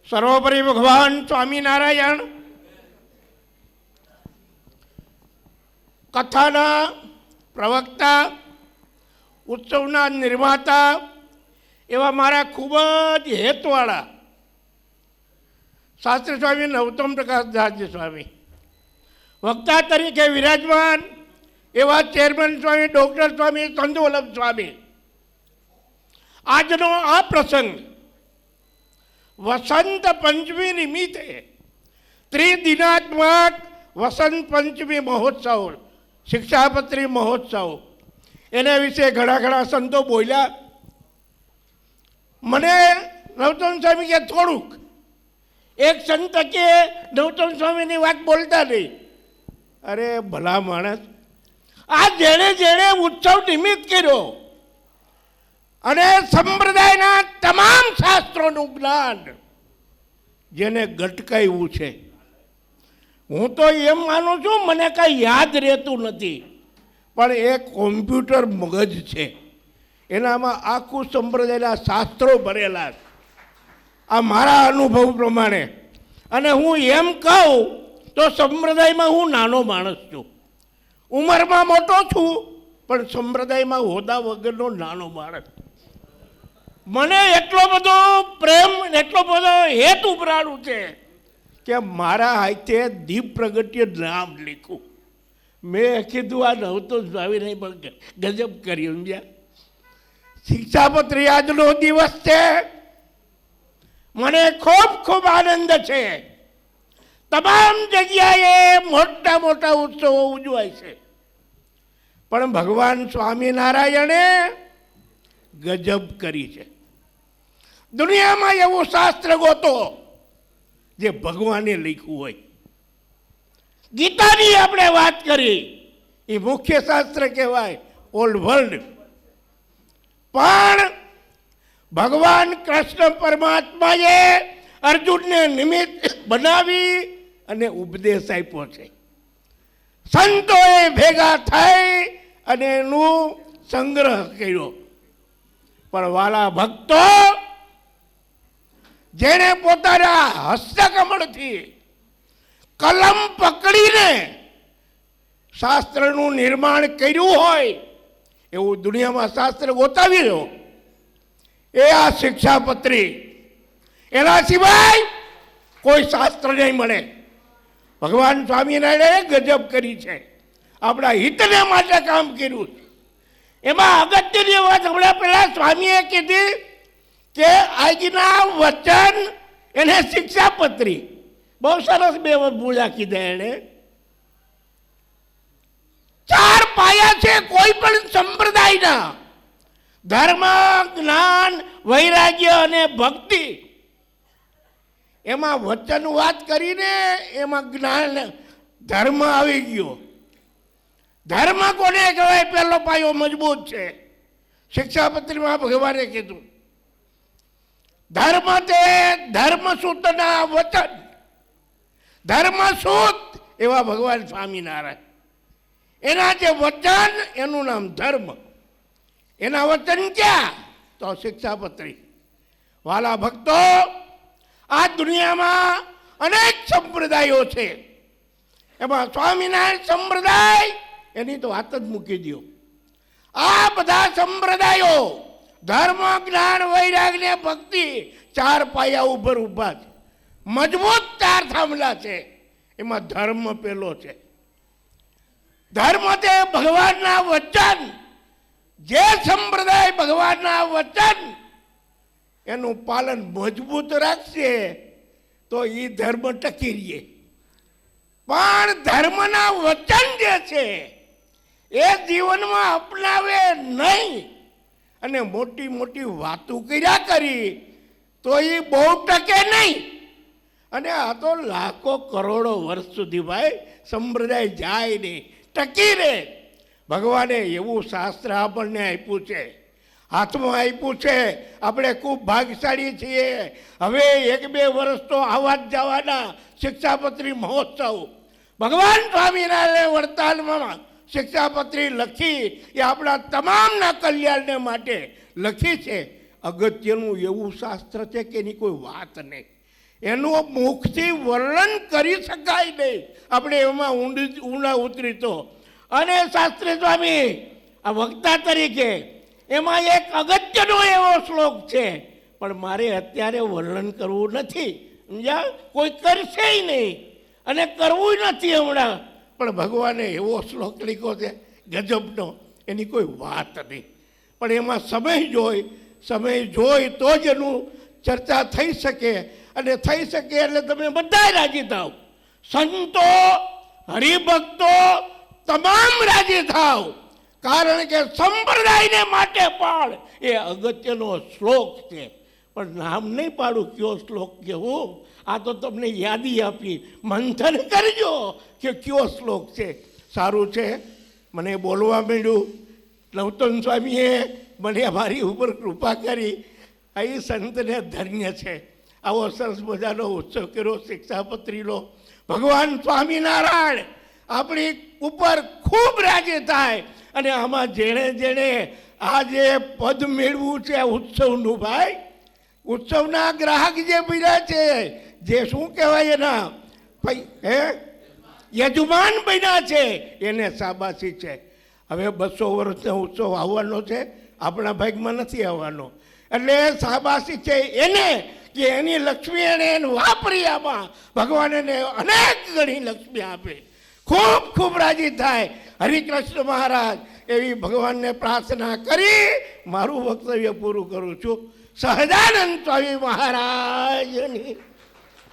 સર્વોપરી ભગવાન સ્વામિનારાયણ કથાના પ્રવક્તા, ઉત્સવના નિર્માતા એવા મારા ખૂબ જ હેતવાળા શાસ્ત્રી સ્વામી નરોત્તમ પ્રકાશદાસજી સ્વામી, વક્તા તરીકે વિરાજમાન એવા ચેરમેન સ્વામી ડૉક્ટર સ્વામી ચંદુવલ્લભ સ્વામી. આજનો આ પ્રસંગ વસંત પંચમી નિમિત્તે ત્રિદિનાત્મક વસંત પંચમી મહોત્સવ, શિક્ષાપત્રી મહોત્સવ, એના વિશે ઘણા સંતો બોલ્યા. મને નરોત્તમ સ્વામી કે થોડુંક, એક સંત કે નરોત્તમ સ્વામીની વાત બોલતા નહીં. અરે ભલા માણસ, આ જેણે જેણે ઉત્સવ નિમિત્ત કર્યો અને સંપ્રદાયના તમામ શાસ્ત્રોનું જ્ઞાન જેને ગટકાવ્યું છે, હું તો એમ માનું છું મને કાંઈ યાદ રહેતું નથી, પણ એ કોમ્પ્યુટર મગજ છે, એનામાં આખું સંપ્રદાયના શાસ્ત્રો ભરેલા છે. આ મારા અનુભવ પ્રમાણે. અને હું એમ કહું તો સંપ્રદાયમાં હું નાનો માણસ છું, ઉંમરમાં મોટો છું, પણ સંપ્રદાયમાં હોદા વગરનો નાનો માણસ. મને એટલો બધો પ્રેમ, એટલો બધો હેત ઉપરાણું છે કે મારા હાથે દીપ પ્રગટ્ય નામ લીખું. મેં કીધું આ નહોતું સ્વામીને પણ ગજબ કર્યું. સમજ્યા? શિક્ષાપત્રી આજનો દિવસ છે, મને ખૂબ આનંદ છે. તમામ જગ્યાએ મોટા મોટા ઉત્સવો ઉજવાય છે, પણ ભગવાન સ્વામિનારાયણે ગજબ કરી છે. દુનિયામાં એવું શાસ્ત્ર ગોતો જે ભગવાને લખ્યું હોય. ગીતાની આપણે વાત કરી, એ મુખ્ય શાસ્ત્ર કહેવાય ઓલ્ડ વર્લ્ડ, પણ ભગવાન કૃષ્ણ પરમાત્માએ અર્જુનને નિમિત્ત બનાવી અને ઉપદેશ આપ્યો છે. સંતોએ ભેગા થઈ અને એનું સંગ્રહ કર્યો. પણ વાલા ભક્તો, જેણે પોતાના હસ્તકમળથી કલમ પકડીને શાસ્ત્રનું નિર્માણ કર્યું હોય એવું દુનિયામાં શાસ્ત્ર ગોતાવી લો, એ આ શિક્ષાપત્રી. એના સિવાય કોઈ શાસ્ત્ર નહીં મળે. ભગવાન સ્વામિનારાયણે ગજબ કરી છે, આપણા હિતને માટે કામ કર્યું. એમાં અગત્યની વાત હમણાં પહેલા સ્વામીએ કીધી કે આજના વચન એને શિક્ષાપત્રી. બહુ સરસ બે બોલ્યા કીધા એણે. 4 પાયા છે કોઈ પણ સંપ્રદાયના: ધર્મ, જ્ઞાન, વૈરાગ્ય અને ભક્તિ. એમાં વચન વાત કરીને એમાં જ્ઞાન, ધર્મ આવી ગયો. ધર્મ કોને કહેવાય? પહેલો પાયો મજબૂત છે. શિક્ષાપત્રીમાં ભગવાને કીધું ધર્મ તે ધર્મસૂતના વચન. ધર્મસૂત એવા ભગવાન સ્વામિનારાયણ, એના જે વચન એનું નામ ધર્મ. એના વચન ક્યાં? તો શિક્ષાપત્રી. વાલા ભક્તો, આ દુનિયામાં અનેક સંપ્રદાયો છે, એમાં સ્વામિનારાયણ સંપ્રદાય એની તો વાત જ મૂકી દો. આ બધા સંપ્રદાયો ધર્મ, જ્ઞાન, વૈરાગ્ય, ભક્તિ 4 પાયા ઉપર ઊભા છે. મજબૂત 4 થાંભલા છે. એમાં ધર્મ પેલો છે. ધર્મ તે ભગવાનના વચન. જે સંપ્રદાય ભગવાનના વચન એનું પાલન મજબૂત રાખશે તો એ ધર્મ ટકી રહે. પણ ધર્મના વચન જે છે એ જીવનમાં અપનાવે નહીં અને મોટી મોટી વાતો કર્યા કરી તો એ બહુ ટકે નહીં. અને આ તો લાખો કરોડો વર્ષ સુધી ભાઈ સંપ્રદાય જાય નહીં, ટકી રહે. ભગવાને એવું શાસ્ત્ર આપણને આપ્યું છે, હાથમાં આપ્યું છે. આપણે ખૂબ ભાગ્યશાળી છીએ. હવે 1-2 વર્ષ તો આવા જ જવાના શિક્ષાપત્રી મહોત્સવ. ભગવાન સ્વામિનારાયણ વડતાલમાં શિક્ષાપત્રી લખી એ આપણા તમામના કલ્યાણને માટે લખી છે. અગત્યનું એવું શાસ્ત્ર છે કે એની કોઈ વાત નહીં. એનું મુખથી વર્ણન કરી શકાય નહીં, આપણે એમાં ઊંડા ઉતરી તો. અને શાસ્ત્રી સ્વામી આ વક્તા તરીકે એમાં એક અગત્યનો એવો શ્લોક છે, પણ મારે અત્યારે વર્ણન કરવું નથી, સમજ્યા? કોઈ કરશે નહીં અને કરવું નથી હમણાં. પણ ભગવાને એવો શ્લોક લખ્યો છે ગજબનો, એની કોઈ વાત નહીં. પણ એમાં સમય જોઈ તો જ એનું ચર્ચા થઈ શકે, અને થઈ શકે એટલે તમે બધા રાજી થાવ, સંતો હરિભક્તો તમામ રાજી થાવ. કારણ કે સંપ્રદાયને માટે પણ એ અગત્યનો શ્લોક છે. પણ નામ નહીં પાડું કયો શ્લોક કેવું, આ તો તમને યાદી આપી, મંથન કરજો કે કયો શ્લોક છે. સારું છે, મને બોલવા માંડ્યું. નવતન સ્વામીએ મને મારી ઉપર કૃપા કરી. આ સંતને ધન્ય છે, આવો સરસ મજાનો ઉત્સવ કર્યો શિક્ષાપત્રીનો. ભગવાન સ્વામિનારાયણ આપણી ઉપર ખૂબ રાજી થાય. અને આમાં જેણે આ જે પદ મેળવું છે ઉત્સવનું, ભાઈ ઉત્સવના ગ્રાહક જે બન્યા છે, જે શું કહેવાય એના યજમાન બન્યા છે, એને શાબાશી છે. હવે 200 વર્ષનો ઉત્સવ આવવાનો છે, આપણા ભાગમાં નથી આવવાનો. એટલે શાબાશી છે એને કે એની લક્ષ્મી એને વાપરી. આમાં ભગવાન એને અનેક ગણી લક્ષ્મી આપે, ખૂબ ખૂબ રાજી થાય. હરિકૃષ્ણ મહારાજ એવી ભગવાનને પ્રાર્થના કરી મારું વક્તવ્ય પૂરું કરું છું. સહજાનંદ સ્વામી મહારાજની